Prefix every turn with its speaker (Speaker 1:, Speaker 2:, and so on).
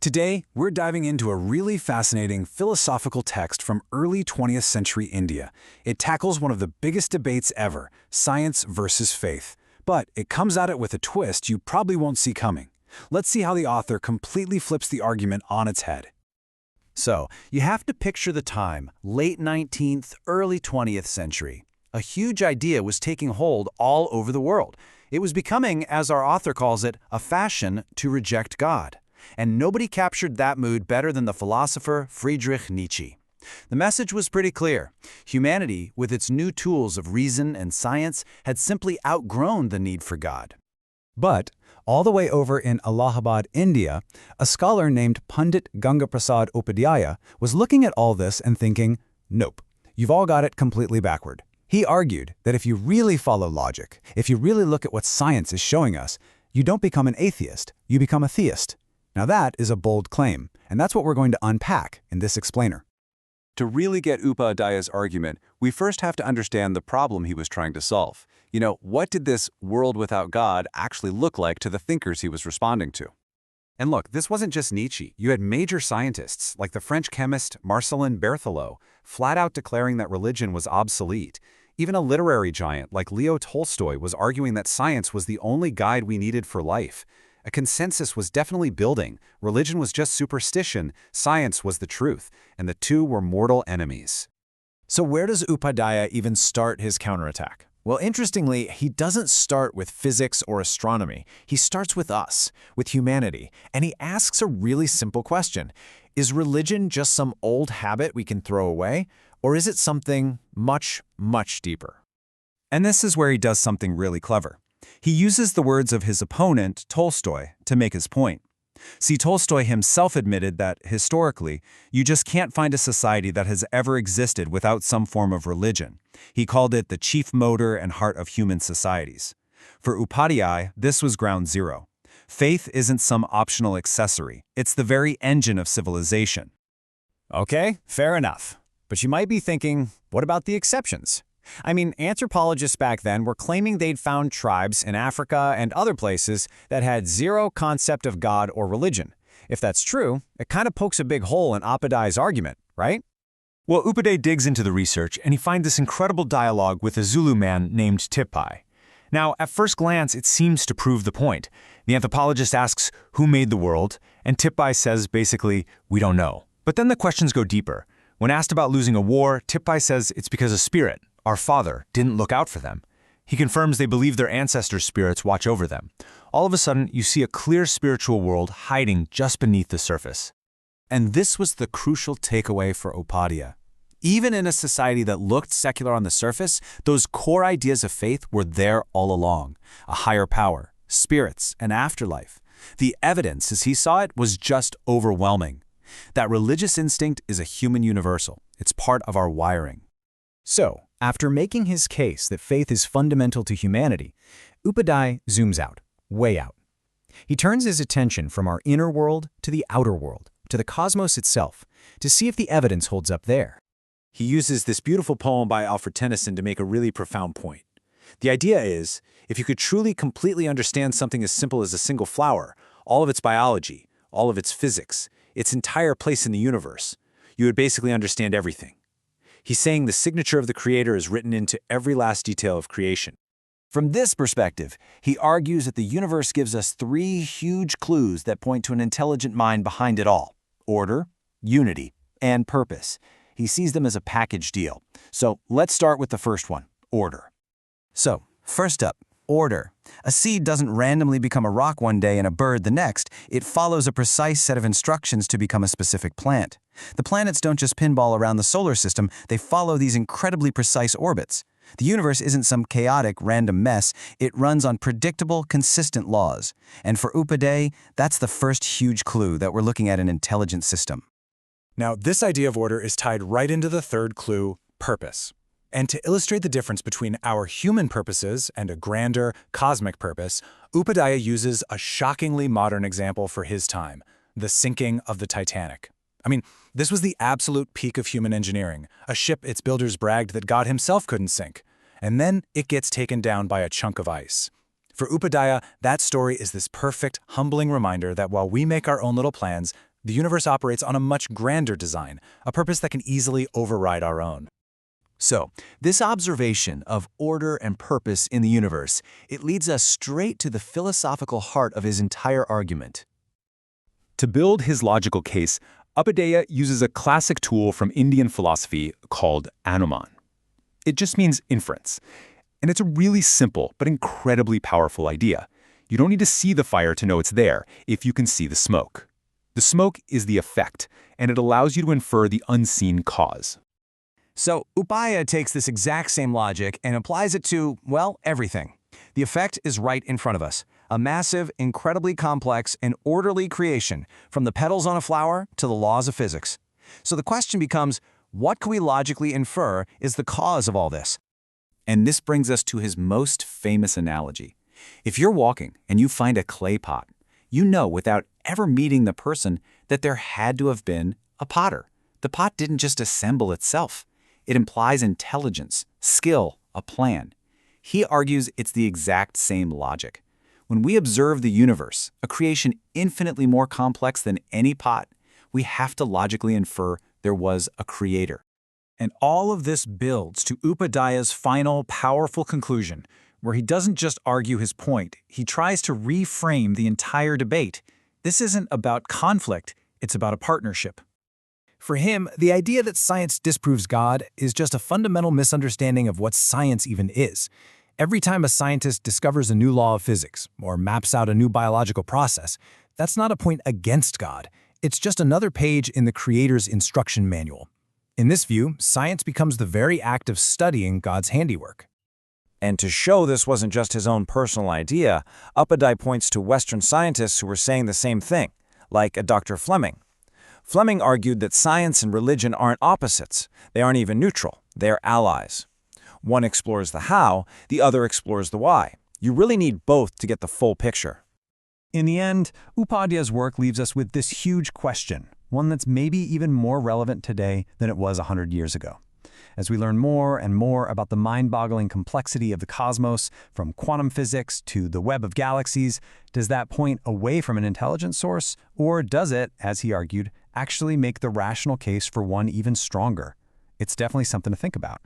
Speaker 1: Today, we're diving into a really fascinating philosophical text from early 20th century India. It tackles one of the biggest debates ever, science versus faith. But it comes at it with a twist you probably won't see coming. Let's see how the author completely flips the argument on its head.
Speaker 2: So, you have to picture the time, late 19th, early 20th century. A huge idea was taking hold all over the world. It was becoming, as our author calls it, a fashion to reject God. And nobody captured that mood better than the philosopher Friedrich Nietzsche. The message was pretty clear. Humanity, with its new tools of reason and science, had simply outgrown the need for God.
Speaker 1: But, all the way over in Allahabad, India, a scholar named Pandit Gangaprasad Upadhyay was looking at all this and thinking, nope, you've all got it completely backward. He argued that if you really follow logic, if you really look at what science is showing us, you don't become an atheist, you become a theist. Now that is a bold claim, and that's what we're going to unpack in this explainer.
Speaker 3: To really get Upadhyay's argument, we first have to understand the problem he was trying to solve. What did this world without God actually look like to the thinkers he was responding to? And look, this wasn't just Nietzsche. You had major scientists, like the French chemist Marcellin Berthelot, flat out declaring that religion was obsolete. Even a literary giant like Leo Tolstoy was arguing that science was the only guide we needed for life. A consensus was definitely building. Religion was just superstition, science was the truth, and the two were mortal enemies.
Speaker 2: So where does Upadhyay even start his counterattack? Well, interestingly, he doesn't start with physics or astronomy. He starts with us, with humanity, and he asks a really simple question. Is religion just some old habit we can throw away, or is it something much, much deeper?
Speaker 3: And this is where he does something really clever. He uses the words of his opponent, Tolstoy, to make his point. See, Tolstoy himself admitted that, historically, you just can't find a society that has ever existed without some form of religion. He called it the chief motor and heart of human societies. For Upadhyay, this was ground zero. Faith isn't some optional accessory. It's the very engine of civilization.
Speaker 2: Okay, fair enough. But you might be thinking, what about the exceptions? I mean, anthropologists back then were claiming they'd found tribes in Africa and other places that had zero concept of God or religion. If that's true, it kind of pokes a big hole in Upadhyay's argument, right?
Speaker 4: Well, Upadhyay digs into the research, and he finds this incredible dialogue with a Zulu man named Tipai. Now, at first glance, it seems to prove the point. The anthropologist asks, who made the world? And Tipai says, basically, we don't know. But then the questions go deeper. When asked about losing a war, Tipai says it's because a spirit, our father, didn't look out for them. He confirms they believe their ancestors' spirits watch over them. All of a sudden, you see a clear spiritual world hiding just beneath the surface.
Speaker 2: And this was the crucial takeaway for Upadhyay. Even in a society that looked secular on the surface, those core ideas of faith were there all along. A higher power, spirits, and afterlife. The evidence, as he saw it, was just overwhelming. That religious instinct is a human universal. It's part of our wiring. So, after making his case that faith is fundamental to humanity, Upadhyay zooms out, way out. He turns his attention from our inner world to the outer world, to the cosmos itself, to see if the evidence holds up there.
Speaker 3: He uses this beautiful poem by Alfred Tennyson to make a really profound point. The idea is, if you could truly completely understand something as simple as a single flower, all of its biology, all of its physics, its entire place in the universe, you would basically understand everything. He's saying the signature of the Creator is written into every last detail of creation.
Speaker 2: From this perspective, he argues that the universe gives us three huge clues that point to an intelligent mind behind it all: order, unity, and purpose. He sees them as a package deal. So let's start with the first one, order. So, first up, order. A seed doesn't randomly become a rock one day and a bird the next. It follows a precise set of instructions to become a specific plant. The planets don't just pinball around the solar system, they follow these incredibly precise orbits. The universe isn't some chaotic, random mess. It runs on predictable, consistent laws. And for Upadhyay, that's the first huge clue that we're looking at an intelligent system.
Speaker 1: Now, this idea of order is tied right into the third clue, purpose. And to illustrate the difference between our human purposes and a grander, cosmic purpose, Upadhyay uses a shockingly modern example for his time, the sinking of the Titanic. I mean, this was the absolute peak of human engineering, a ship its builders bragged that God himself couldn't sink. And then it gets taken down by a chunk of ice. For Upadhyay, that story is this perfect, humbling reminder that while we make our own little plans, The universe operates on a much grander design, a purpose that can easily override our own.
Speaker 2: So, this observation of order and purpose in the universe, it leads us straight to the philosophical heart of his entire argument.
Speaker 4: To build his logical case, Upadhyay uses a classic tool from Indian philosophy called anuman. It just means inference. And it's a really simple but incredibly powerful idea. You don't need to see the fire to know it's there if you can see the smoke. The smoke is the effect, and it allows you to infer the unseen cause.
Speaker 2: So, Upadhyay takes this exact same logic and applies it to, well, everything. The effect is right in front of us. A massive, incredibly complex, and orderly creation, from the petals on a flower to the laws of physics. So the question becomes, what can we logically infer is the cause of all this?
Speaker 3: And this brings us to his most famous analogy. If you're walking and you find a clay pot, you know without ever meeting the person that there had to have been a potter. The pot didn't just assemble itself. It implies intelligence, skill, a plan. He argues it's the exact same logic. When we observe the universe, a creation infinitely more complex than any pot, we have to logically infer there was a creator.
Speaker 1: And all of this builds to Upadhyay's final, powerful conclusion, where he doesn't just argue his point, he tries to reframe the entire debate. This isn't about conflict, it's about a partnership. For him, the idea that science disproves God is just a fundamental misunderstanding of what science even is. Every time a scientist discovers a new law of physics or maps out a new biological process, that's not a point against God. It's just another page in the Creator's instruction manual. In this view, science becomes the very act of studying God's handiwork.
Speaker 5: And to show this wasn't just his own personal idea, Upadhyay points to Western scientists who were saying the same thing, like a Dr. Fleming. Fleming argued that science and religion aren't opposites. They aren't even neutral. They're allies. One explores the how, the other explores the why. You really need both to get the full picture.
Speaker 6: In the end, Upadhyay's work leaves us with this huge question, one that's maybe even more relevant today than it was 100 years ago. As we learn more and more about the mind-boggling complexity of the cosmos, from quantum physics to the web of galaxies, does that point away from an intelligent source, or does it, as he argued, actually make the rational case for one even stronger? It's definitely something to think about.